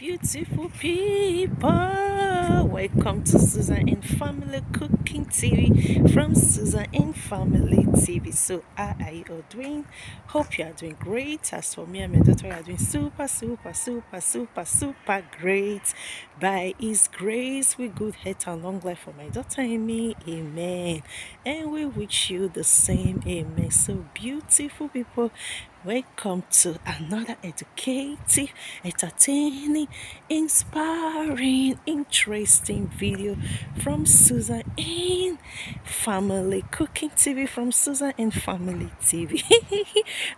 Beautiful people, welcome to Susan and Family Cooking TV from Susan and Family TV. So how are you all doing? Hope you are doing great. As for me and my daughter, we are doing super great. By His grace, with good health and long life for my daughter and me, amen. And we wish you the same, amen. So beautiful people, welcome to another educative, entertaining, inspiring, interesting video from Susan and Family Cooking TV from Susan and Family TV.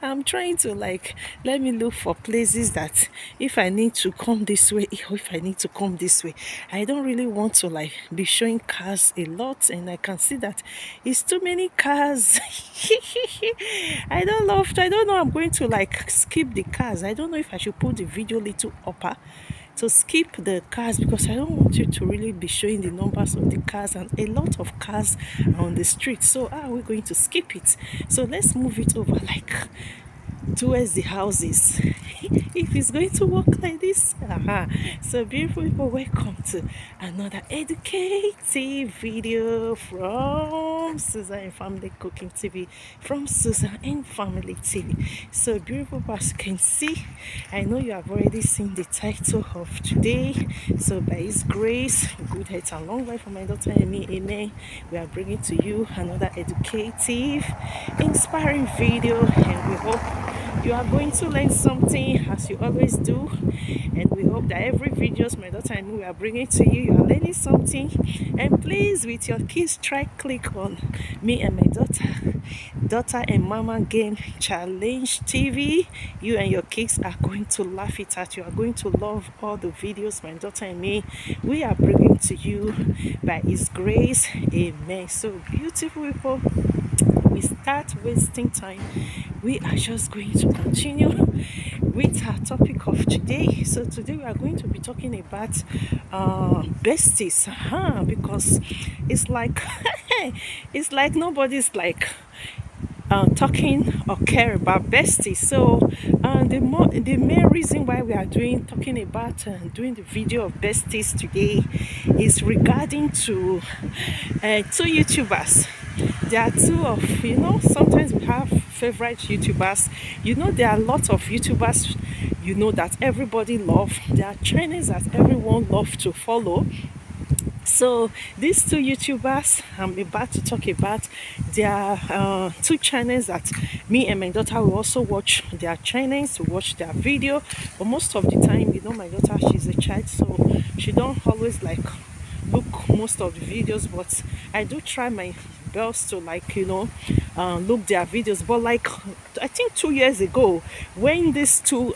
I'm trying to let me look for places that if I need to come this way or if I need to come this way. I don't really want to be showing cars a lot, and I can see that it's too many cars. I don't know, I'm going to skip the cars. I don't know if I should put the video little upper to skip the cars, because I don't want you to really be showing the numbers of the cars, and a lot of cars on the street. So we're going to skip it. So let's move it over towards the houses. If it's going to work like this. So beautiful people, welcome to another educative video from Susan and Family Cooking TV from Susan and Family TV. So beautiful people, as you can see, I know you have already seen the title of today. So by His grace, good health and long life for my daughter and me, amen, we are bringing to you another educative, inspiring video, and we hope you are going to learn something, as you always do. And we hope that every videos my daughter and me we are bringing to you, you are learning something. And please, with your kids, try click on me and my daughter and mama game challenge TV. You and your kids are going to laugh it at. You are going to love all the videos my daughter and me we are bringing to you by His grace, amen. So beautiful people, we start wasting time, we are just going to continue with our topic of today. So today we are going to be talking about besties, because it's like it's like nobody's talking or care about besties. So the main reason why we are talking about doing the video of besties today is regarding to two YouTubers. There are two of, sometimes we have favorite YouTubers. There are lots of YouTubers, that everybody love. There are channels that everyone love to follow. So these two YouTubers I'm about to talk about, there are two channels that me and my daughter will also watch their channels, to watch their video. But most of the time, my daughter, she's a child, so she don't always look most of the videos, but I do try my best to look their videos. But I think 2 years ago, when these two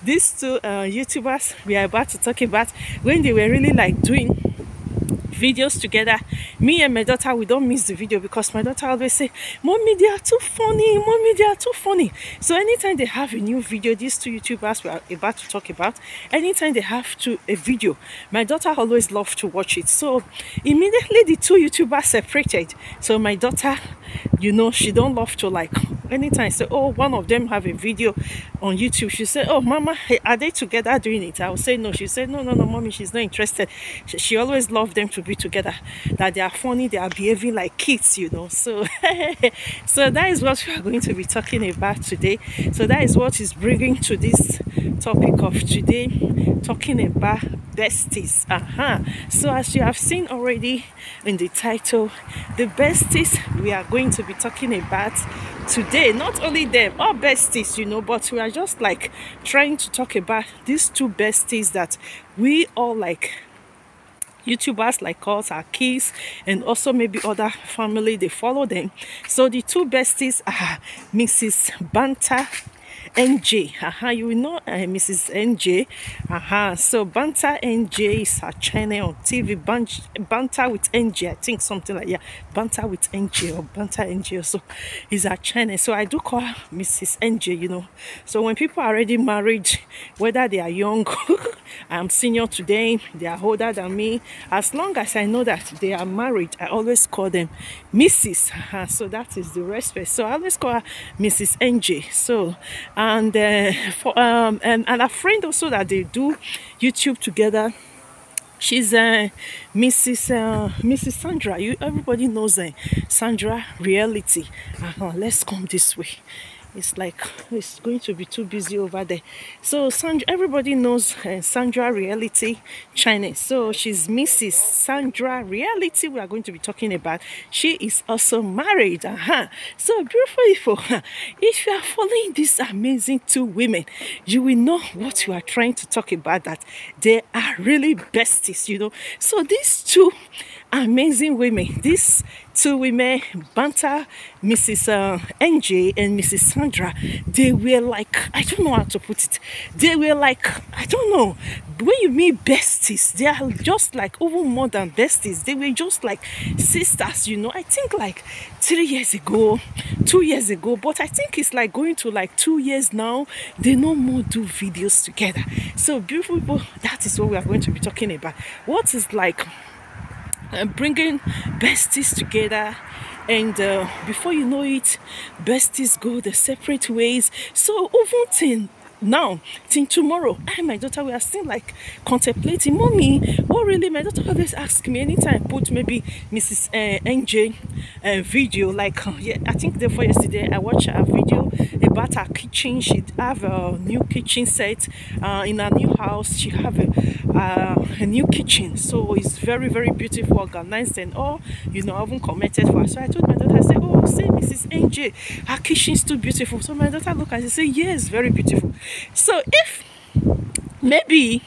YouTubers we are about to talk about, when they were really doing videos together, me and my daughter, we don't miss the video, because my daughter always say, "Mommy, they are too funny, Mommy, they are too funny." So anytime they have a new video, these two YouTubers we are about to talk about, anytime they have a video, my daughter always loves to watch it. So immediately the two YouTubers separated. So my daughter, she don't love to anytime say, "Oh, one of them have a video on YouTube," she said, "Oh, Mama, are they together doing it?" I will say no. She said, no, Mommy, she's not interested. She always loved them to be together, that they are funny, they are behaving like kids, So so that is what we are going to be talking about today. So that is what is bringing to this topic of today, talking about besties. So as you have seen already in the title, the besties we are going to be talking about today, not only them, all besties, but we are just trying to talk about these two besties that we all YouTubers like us, our kids, and also maybe other family, they follow them. So the two besties are Mrs. Banter NJ. You will know Mrs. NJ. So Banter NJ is her channel on TV. Banter with NJ, I think something like, yeah, Banter with NJ or Banter NJ also is her channel. So I do call her Mrs. NJ, So when people are already married, whether they are young I'm senior to them, they are older than me. As long as I know that they are married, I always call them Mrs. So that is the respect. So I always call her Mrs. NJ. So and and a friend also that they do YouTube together. She's Mrs. Sandra. Everybody knows Sandra Reality. Let's come this way. It's like it's going to be too busy over there. So Sandra, everybody knows Sandra Reality China. So she's Mrs. Sandra Reality. We are going to be talking about. She is also married. So beautiful people. If you are following these amazing two women, you will know what you are trying to talk about. That they are really besties. So these two amazing women, these two women, Banta, Mrs. NJ and Mrs. Sandra, they were like, I don't know how to put it. They were like, I don't know. When you mean besties, they are just like even more than besties. They were just like sisters, I think like 3 years ago, 2 years ago, but I think it's like going to like 2 years now. They no more do videos together. So beautiful people, that is what we are going to be talking about. What is like bringing besties together, and before you know it, besties go their separate ways. So even till tomorrow, I and my daughter, we are still like contemplating, mommy, what really. My daughter always asks me anytime I put maybe Mrs. NJ video, like yeah, I think for yesterday I watched a video about her kitchen. She have a new kitchen set in her new house. She have a new kitchen, so it's very, very beautiful, organized and all. I haven't commented for her. So I told my daughter, I said, oh, say Mrs. NJ, her kitchen is too beautiful. So my daughter looked at it and said, yes, very beautiful. So if maybe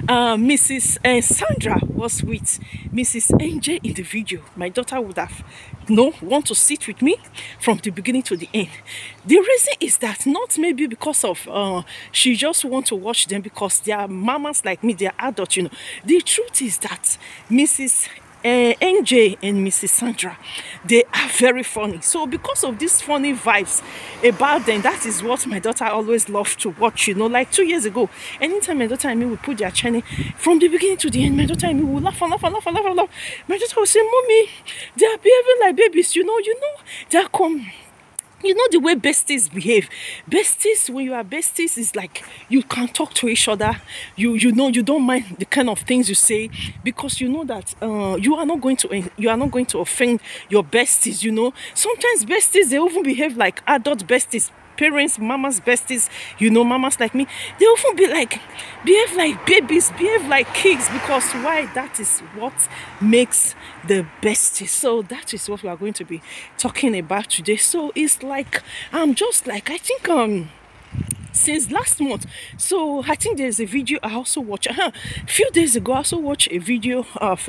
Mrs. Sandra was with Mrs. NJ in the video, my daughter would have want to sit with me from the beginning to the end. The reason is that not maybe because of she just want to watch them because they are mamas like me, they are adults. The truth is that Mrs. NJ and Mrs. Sandra, they are very funny. So because of these funny vibes about them, that is what my daughter always loved to watch. Like 2 years ago, anytime my daughter and me would put their channel from the beginning to the end, my daughter and me would laugh and laugh and laugh and laugh and laugh. My daughter would say, mommy, they are behaving like babies. They are come. The way besties behave. Besties, when you are besties, is like you can talk to each other. You don't mind the kind of things you say because you know that you are not going to offend your besties. Sometimes besties, they often behave like adult besties. Parents, mamas, besties, mamas like me, they often behave like babies, behave like kids, because why? That is what makes the besties. So that is what we are going to be talking about today. So it's like I'm just like, I think since last month. So I think there's a video I also watched a few days ago. I also watched a video of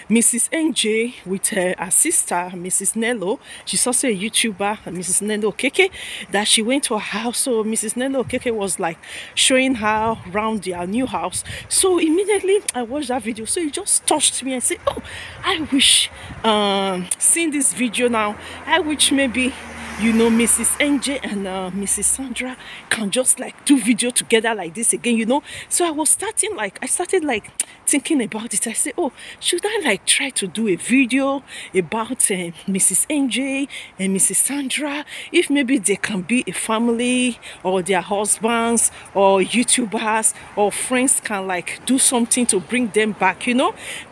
Mrs. NJ with her sister Mrs. Nello. She's also a YouTuber, Mrs. Nello Keke, that she went to her house. So Mrs. Nello Keke was like showing her around their new house. So immediately I watched that video, so it just touched me and said, oh, I wish seeing this video now, I wish maybe Mrs. NJ and Mrs. Sandra can just like do video together like this again, So I started thinking about it. I said, oh, should I like try to do a video about Mrs. NJ and Mrs. Sandra, if maybe they can be a family, or their husbands or YouTubers or friends can like do something to bring them back,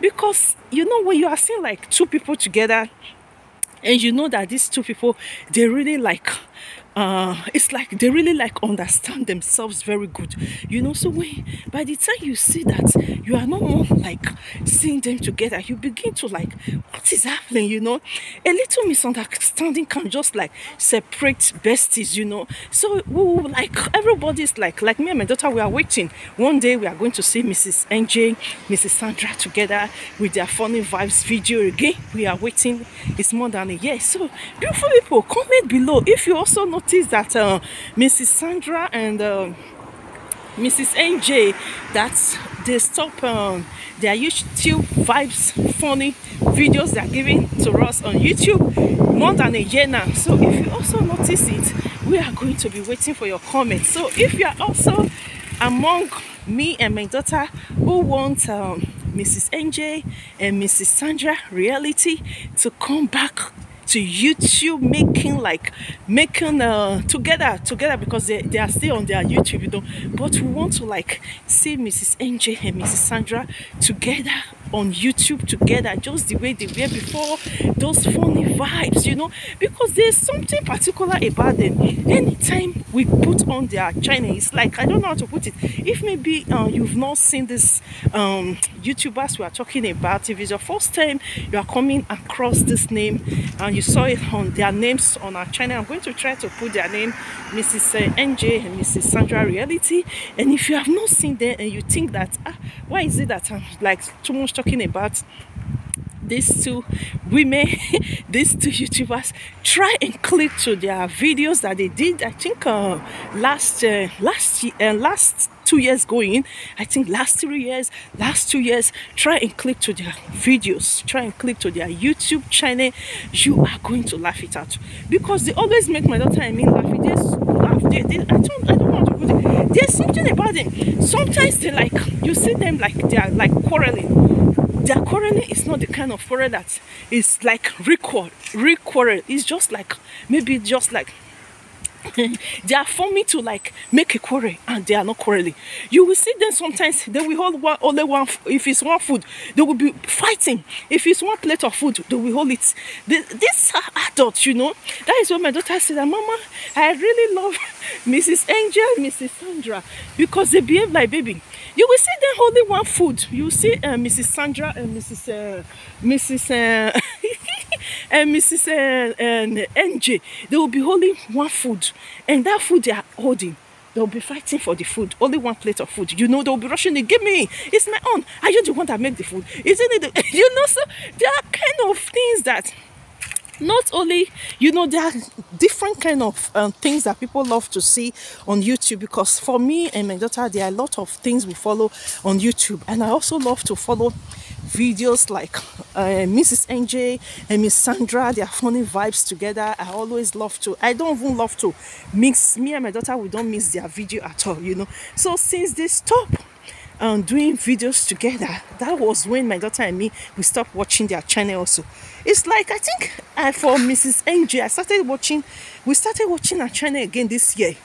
because when you are seeing like two people together, and that these two people, they really like it's like they really like understand themselves very good, so by the time you see that you are not more like seeing them together, you begin to like, what is happening? A little misunderstanding can just like separate besties, so we like, everybody's like me and my daughter, we are waiting. One day we are going to see Mrs. NJ, Mrs. Sandra together with their funny vibes video again. We are waiting. It's more than a year. So beautiful people, comment below if you also notice that Mrs. Sandra and Mrs. NJ, that they stop their YouTube vibes funny videos they are giving to us on YouTube more than a year now. So if you also notice it, we are going to be waiting for your comments. So if you are also among me and my daughter who want Mrs. NJ and Mrs. Sandra reality to come back to YouTube, making together because they are still on their YouTube, you know. But we want to like see Mrs. NJ and Mrs. Sandra together on YouTube together, just the way they were before, those funny vibes, you know, because there's something particular about them. Anytime we put on their channel, it's like, I don't know how to put it. If maybe you've not seen this YouTubers we are talking about, if it's your first time you are coming across this name and you saw it on their names on our channel, I'm going to try to put their name, Mrs. NJ and Mrs. Sandra Reality. And if you have not seen them and you think that why is it that I'm like too much talking about these two women, these two YouTubers, try and click to their videos that they did, I think last 2 years going, I think last 3 years, last 2 years. Try and click to their videos, try and click to their YouTube channel. You are going to laugh it out, because they always make my daughter and me laugh. They just laugh. I don't want to put it. There's something about them. Sometimes they like, you see them like they are like quarreling. Their quarreling is not the kind of quarrel that is like quarrel. It's just like, maybe just like they are forming to like make a quarrel and they are not quarreling. You will see them sometimes, they will hold only one. If it's one food, they will be fighting. If it's one plate of food, they will hold it. These are adults, you know. That is what my daughter said, Mama, I really love Mrs. Angel, Mrs. Sandra, because they behave like baby. You will see them holding one food. You see Mrs. Sandra and Mrs. and Mrs. NJ. They will be holding one food, and that food they are holding, they'll be fighting for the food. Only one plate of food. You know, they'll be rushing it. Give me. It's my own. Are you the one that make the food? Isn't it? You know, so there are kind of things that not only, you know, there are different kind of things that people love to see on YouTube, because for me and my daughter, there are a lot of things we follow on YouTube, and I also love to follow videos like Mrs. NJ and Miss Sandra, their funny vibes together. I always love to, I don't even love to mix, me and my daughter, we don't miss their video at all, you know. So since they stop doing videos together, that was when my daughter and me, we stopped watching their channel also. It's like, I think for Mrs. NJ, we started watching her channel again this year,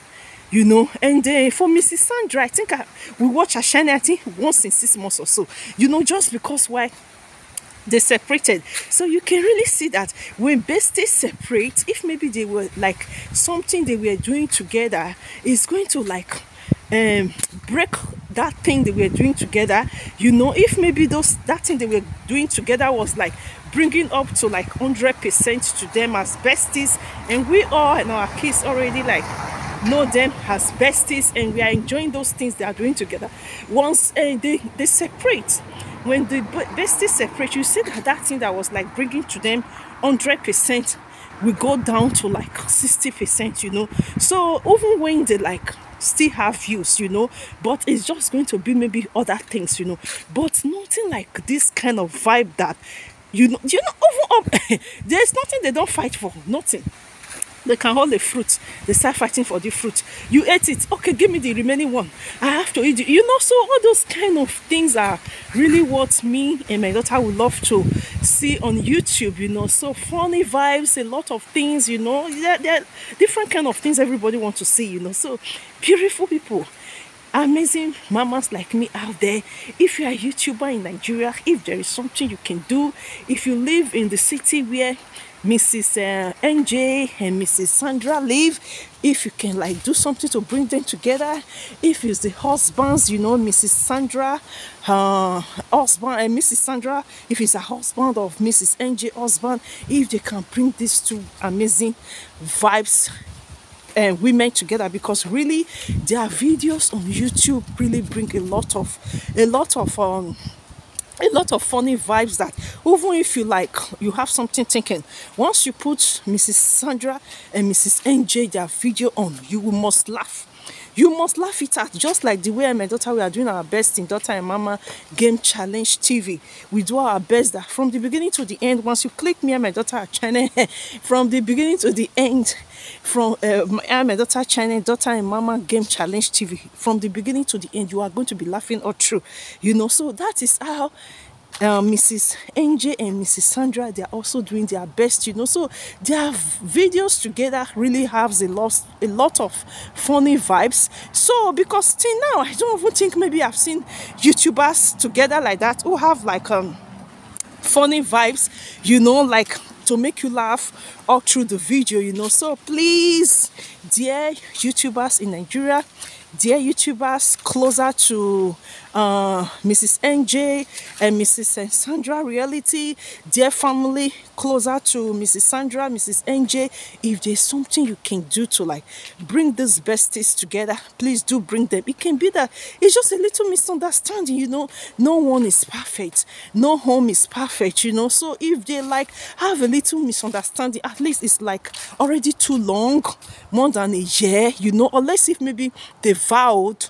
you know. And for Mrs. Sandra, I think we watch her channel, I think once in 6 months or so, you know, just because why they separated. So you can really see that when Bestie separate, if maybe they were like something they were doing together, it's going to like break that thing they were doing together, you know. If maybe that thing they were doing together was like bringing up to like 100% to them as besties, and we all and our kids already like know them as besties, and we are enjoying those things they are doing together. Once they separate, when the besties separate, you see that thing that was like bringing to them 100% will go down to like 60%, you know. So even when they like still have views, you know, but it's just going to be maybe other things, you know, but nothing like this kind of vibe that you know over up. There's nothing they don't fight for, nothing. They can hold the fruit, they start fighting for the fruit. You ate it, okay, give me the remaining one, I have to eat it, you know. So all those kind of things are really what me and my daughter would love to see on YouTube, you know. So funny vibes, a lot of things, you know. There are different kind of things everybody wants to see, you know. So beautiful people, amazing mamas like me out there. If you are a YouTuber in Nigeria, if there is something you can do, if you live in the city where Mrs. NJ and Mrs. Sandra live, if you can like do something to bring them together, if it's the husbands, you know, Mrs. Sandra husband and Mrs. Sandra, if it's a husband of Mrs. NJ husband, if they can bring these two amazing vibes and women together, because really their videos on YouTube really bring a lot of funny vibes that even if you like, you have something thinking, once you put Mrs. Sandra and Mrs. NJ their video on, you must laugh. You must laugh it out, just like the way my daughter, we are doing our best in Daughter and Mama Game Challenge TV. We do our best that from the beginning to the end, once you click me and my daughter channel, from the beginning to the end, from me and my daughter channel, Daughter and Mama Game Challenge TV, from the beginning to the end, you are going to be laughing all through. So that is how Mrs. NJ and Mrs. Sandra, they are also doing their best, so their videos together really have a lot of funny vibes. So because till now, I don't even think maybe I've seen YouTubers together like that who have like funny vibes, like to make you laugh all through the video. So please, dear YouTubers in Nigeria, dear YouTubers closer to Mrs. NJ and Mrs. Sandra Reality, dear family closer to Mrs. Sandra, Mrs. NJ, if there's something you can do to like bring these besties together, please do bring them. It can be that it's just a little misunderstanding, no one is perfect, no home is perfect, so if they like have a little misunderstanding, at least it's like already too long, more than a year, unless if maybe they vowed,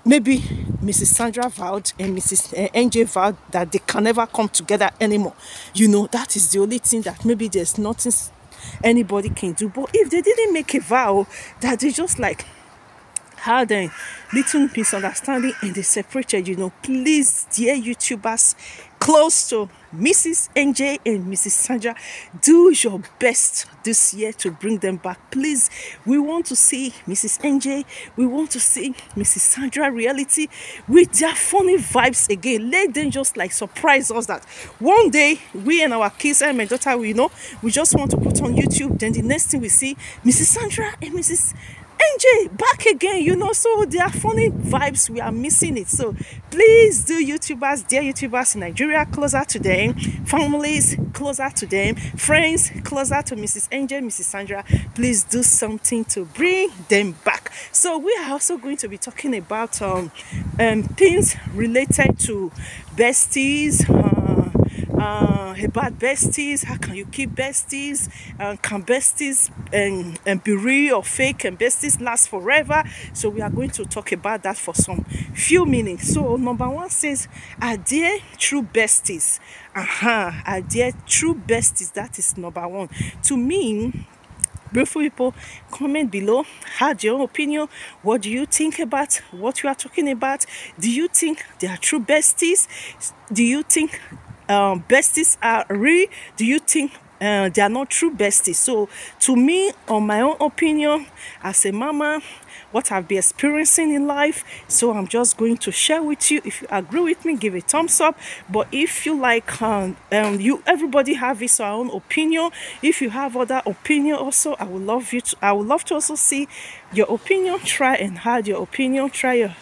maybe Mrs. Sandra vowed and Mrs. NJ vowed that they can never come together anymore. That is the only thing that maybe there's nothing anybody can do. But if they didn't make a vow, that they just like had a little misunderstanding and they separated, please, dear YouTubers close to Mrs. NJ and Mrs. Sandra, do your best this year to bring them back. Please, we want to see Mrs. NJ, we want to see Mrs. Sandra Reality with their funny vibes again. Let them just like surprise us that one day we and our kids and my daughter, we just want to put on YouTube, then the next thing we see Mrs. Sandra and Mrs. NJ back again, so there are funny vibes, we are missing it. So please do, YouTubers, dear YouTubers in Nigeria, closer to them, families closer to them, friends closer to Mrs. NJ, Mrs. Sandra, please do something to bring them back. So we are also going to be talking about things related to besties, about besties. How can you keep besties? Can besties be real or fake? And besties last forever? So we are going to talk about that for some few minutes. So number one says, are there true besties? Are there true besties? That is number one. To me, beautiful people, comment below, have your own opinion. What do you think about what you are talking about? Do you think they are true besties? Do you think besties are real? Do you think they are not true besties? So to me, on my own opinion, as a mama, what I've been experiencing in life, so I'm just going to share with you. If you agree with me, give a thumbs up. But if you like, everybody have his own opinion. If you have other opinion also, I would love to also see your opinion. Try and add your opinion,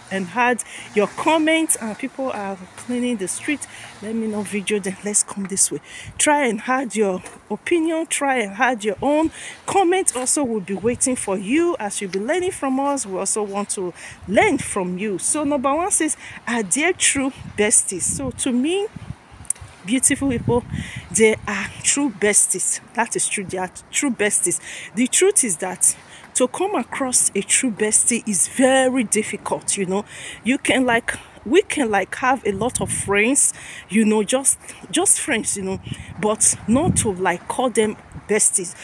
and add your comments. People are cleaning the street, let me know video, then let's come this way. Try and add your opinion, try and add your own comment. Also, we'll be waiting for you. As you'll be learning from us, we also want to learn from you. So number one says, are there true besties? So to me, beautiful people, they are true besties. That is true, they are true besties. The truth is that to come across a true bestie is very difficult. You can we can have a lot of friends, just friends, but not to call them besties,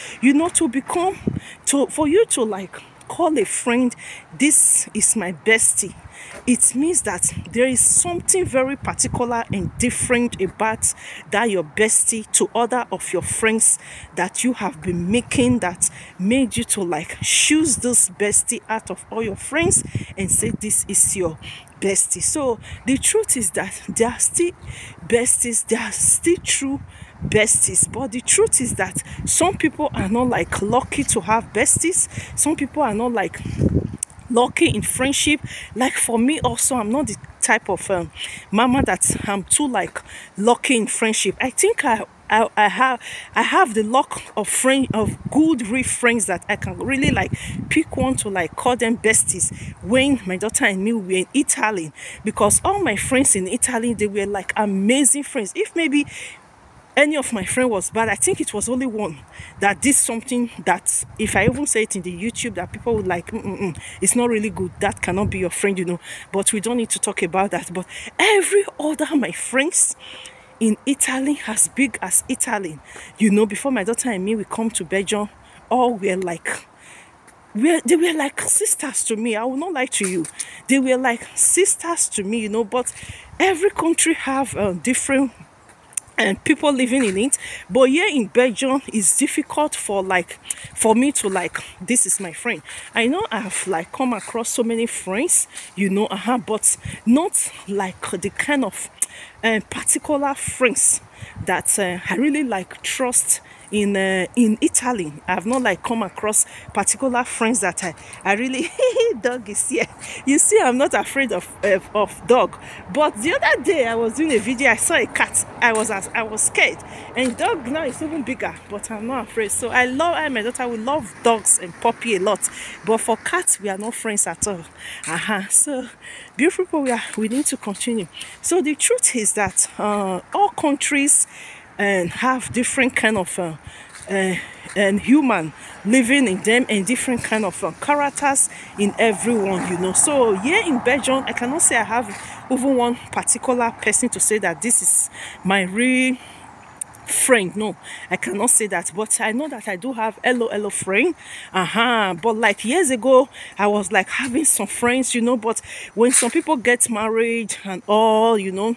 for you to call a friend, this is my bestie. It means that there is something very particular and different about that your bestie to other of your friends that you have been making, that made you to choose this bestie out of all your friends and say this is your bestie. So the truth is that they are still besties, they are still true besties. But the truth is that some people are not lucky to have besties. Some people are not lucky in friendship. For me also, I'm not the type of mama that I'm too lucky in friendship. I think I have the luck of good real friends that I can really pick one to call them besties. When my daughter and me were in Italy, because all my friends in Italy, they were amazing friends. If maybe any of my friend was bad. I think it was only one that did something that, if I even say it in the YouTube, that people would like, it's not really good. That cannot be your friend, you know. But we don't need to talk about that. But every other my friends in Italy, as big as Italy, you know, before my daughter and me, we come to Belgium, all were like, they were like sisters to me. I will not lie to you. They were like sisters to me, you know. But every country have different and people living in it. But here in Belgium, it's difficult for me to like, this is my friend. I know I've like come across so many friends, you know, but not like the kind of particular friends that I really like trust in Italy. I've not like come across particular friends that I really dog is here. You see, I'm not afraid of dog. But the other day I was doing a video, I saw a cat. I was scared, and dog now is even bigger, but I'm not afraid. So I and my daughter, we love dogs and puppy a lot, but for cats we are not friends at all. So beautiful people, we need to continue. So the truth is that all countries and have different kind of and human living in them, and different kind of characters in everyone, you know. So here in Belgium, I cannot say I have even one particular person to say that this is my real friend. No, I cannot say that, but I know that I do have hello friend. But like years ago, I was like having some friends, you know. But when some people get married and all, you know,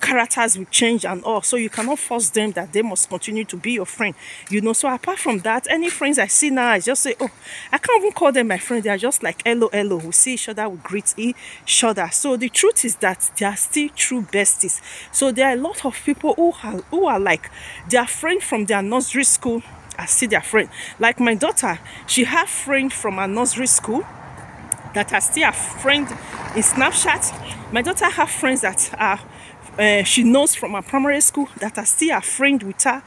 characters will change and all, so you cannot force them that they must continue to be your friend, you know. So apart from that, any friends I see now, I just say, oh, I can't even call them my friend. They are just like hello. We see each other, we greet each other. So the truth is that they are still true besties. So there are a lot of people who are like their friend from their nursery school. I see their friend. Like my daughter, she have friend from her nursery school that are still a friend in Snapchat. My daughter have friends that are she knows from her primary school that are still a friend with her.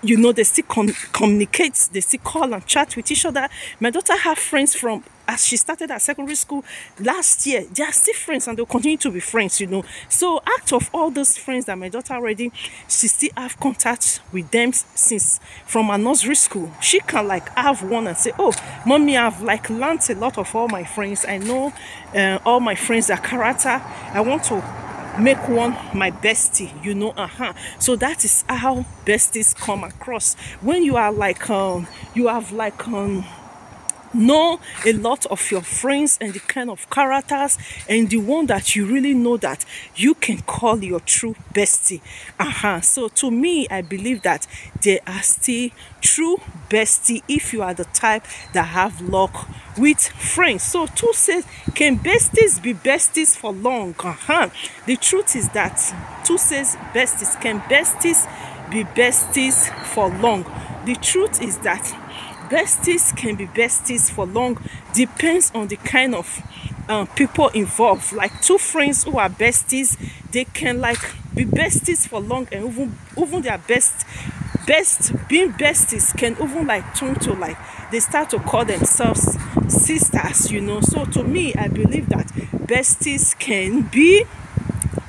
You know, they still communicate, they still call and chat with each other. My daughter have friends from, as she started at secondary school last year, they are still friends and they'll continue to be friends, you know. So out of all those friends that my daughter already, she still have contact with them since from her nursery school. She can like have one and say, oh, mommy, I've like learned a lot of all my friends. I know all my friends, their character. I want to make one my bestie, you know. So that is how besties come across. When you are like you have like know a lot of your friends and the kind of characters, and the one that you really know that you can call your true bestie. So to me, I believe that they are still true bestie if you are the type that have luck with friends. So two says, can besties be besties for long? The truth is that two says besties, can besties be besties for long? The truth is that besties can be besties for long, depends on the kind of people involved. Like two friends who are besties, they can like be besties for long, and even their best being besties can even like turn to like they start to call themselves sisters, you know. So to me, I believe that besties can be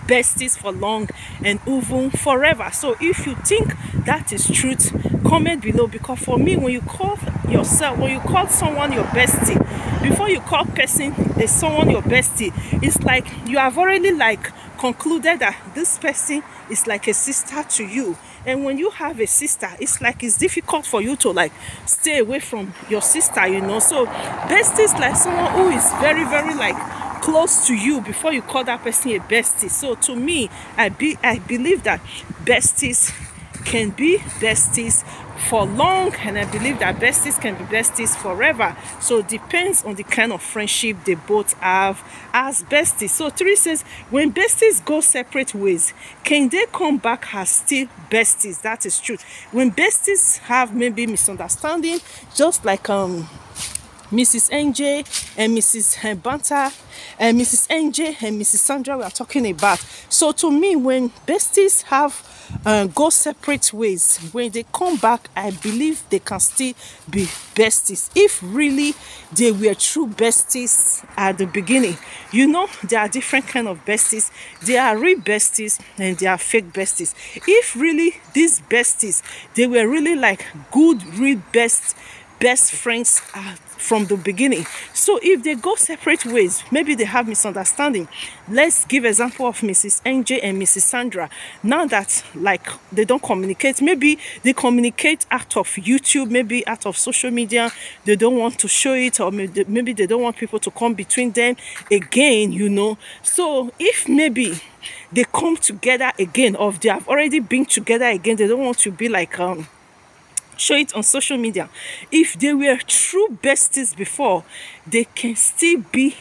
besties for long and even forever. So if you think that is truth, comment below, because for me, when you call someone your bestie, before you call someone your bestie, it's like you have already like concluded that this person is like a sister to you. And when you have a sister, it's like it's difficult for you to like stay away from your sister, you know. So besties like someone who is very like close to you before you call that person a bestie. So to me, I believe that besties can be besties for long, and I believe that besties can be besties forever. So it depends on the kind of friendship they both have as besties. So 3 says, when besties go separate ways, can they come back as still besties? That is true. When besties have maybe misunderstanding, just like Mrs. NJ and Mrs. Banta and Mrs. NJ and Mrs. Sandra we are talking about. So to me, when besties have go separate ways, when they come back, I believe they can still be besties if really they were true besties at the beginning. You know, there are different kind of besties. There are real besties and there are fake besties. If really these besties, they were really like good real best friends from the beginning. So if they go separate ways, maybe they have misunderstanding. Let's give example of Mrs. NJ and Mrs. Sandra. Now that like they don't communicate, maybe they communicate out of YouTube, maybe out of social media, they don't want to show it, or maybe they don't want people to come between them again, you know. So if maybe they come together again, or they have already been together again, they don't want to be like show it on social media. If they were true besties before, they can still be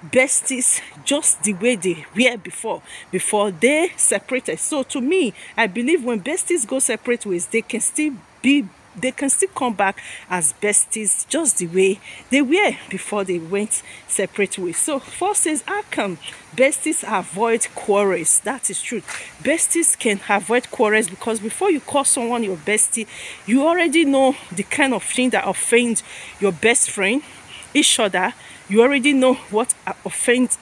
besties just the way they were before they separated. So to me, I believe when besties go separate ways, they can still come back as besties just the way they were before they went separate ways. So first says, how can besties avoid quarrels? That is true. Besties can avoid quarrels because before you call someone your bestie, you already know the kind of thing that offends your best friend, each other. You already know what offends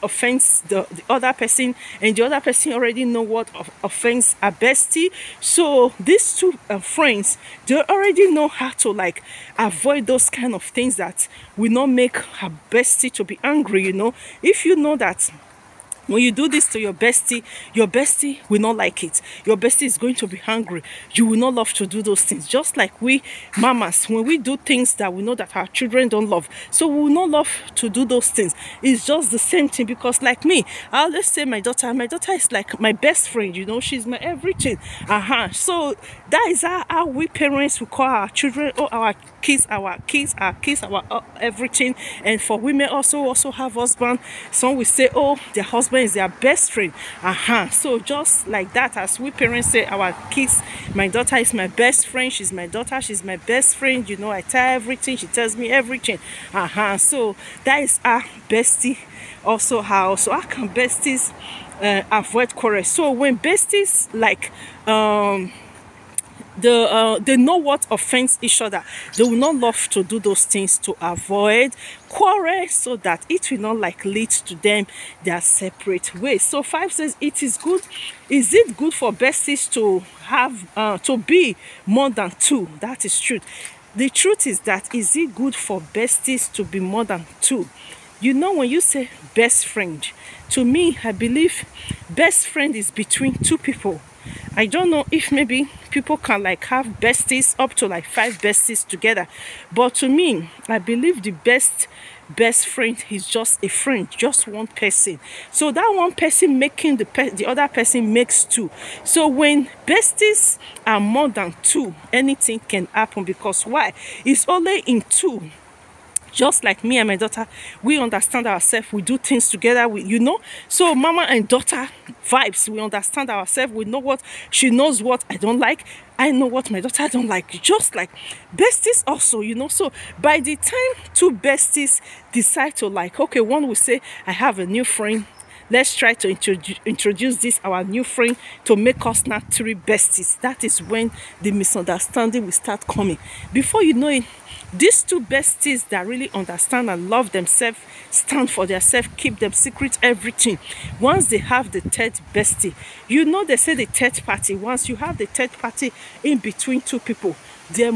the other person, and the other person already know what offends a bestie. So these two friends, they already know how to like avoid those kind of things that will not make a bestie to be angry. You know, if you know that when you do this to your bestie will not like it. Your bestie is going to be hungry. You will not love to do those things. Just like we mamas, when we do things that we know that our children don't love, so we will not love to do those things. It's just the same thing, because like me, I'll just say my daughter is like my best friend, you know, she's my everything. So that is how we parents will call our children, or our kids, our everything. And for women also have husband, some will say, oh, their husband is their best friend. So just like that, as we parents say our kids, my daughter is my best friend, she's my daughter, she's my best friend, you know, I tell everything, she tells me everything. So that is our bestie also. How can besties avoid quarrels? So when besties like they know what offends each other, they will not love to do those things to avoid quarrels, so that it will not like lead to them their separate ways. So 5 says, is it good for besties to have to be more than 2? That is true. The truth is that, is it good for besties to be more than 2? You know, when you say best friend, to me, I believe best friend is between 2 people. I don't know if maybe people can like have besties up to like 5 besties together, but to me, I believe the best friend is just a friend, just one person. So that one person making the other person makes 2. So when besties are more than 2, anything can happen, because why? It's only in 2. Just like me and my daughter, we understand ourselves, we do things together, you know. So mama and daughter vibes, we understand ourselves, we know what she knows, what I don't like, I know what my daughter don't like. Just like besties also, you know. So by the time 2 besties decide to like, okay, one will say, I have a new friend, let's try to introduce this our new friend to make us not 3 besties. That is when the misunderstanding will start coming. Before you know it, these 2 besties that really understand and love themselves, stand for themselves, keep them secret, everything. Once they have the 3rd bestie, you know, they say the 3rd party, once you have the 3rd party in between 2 people, there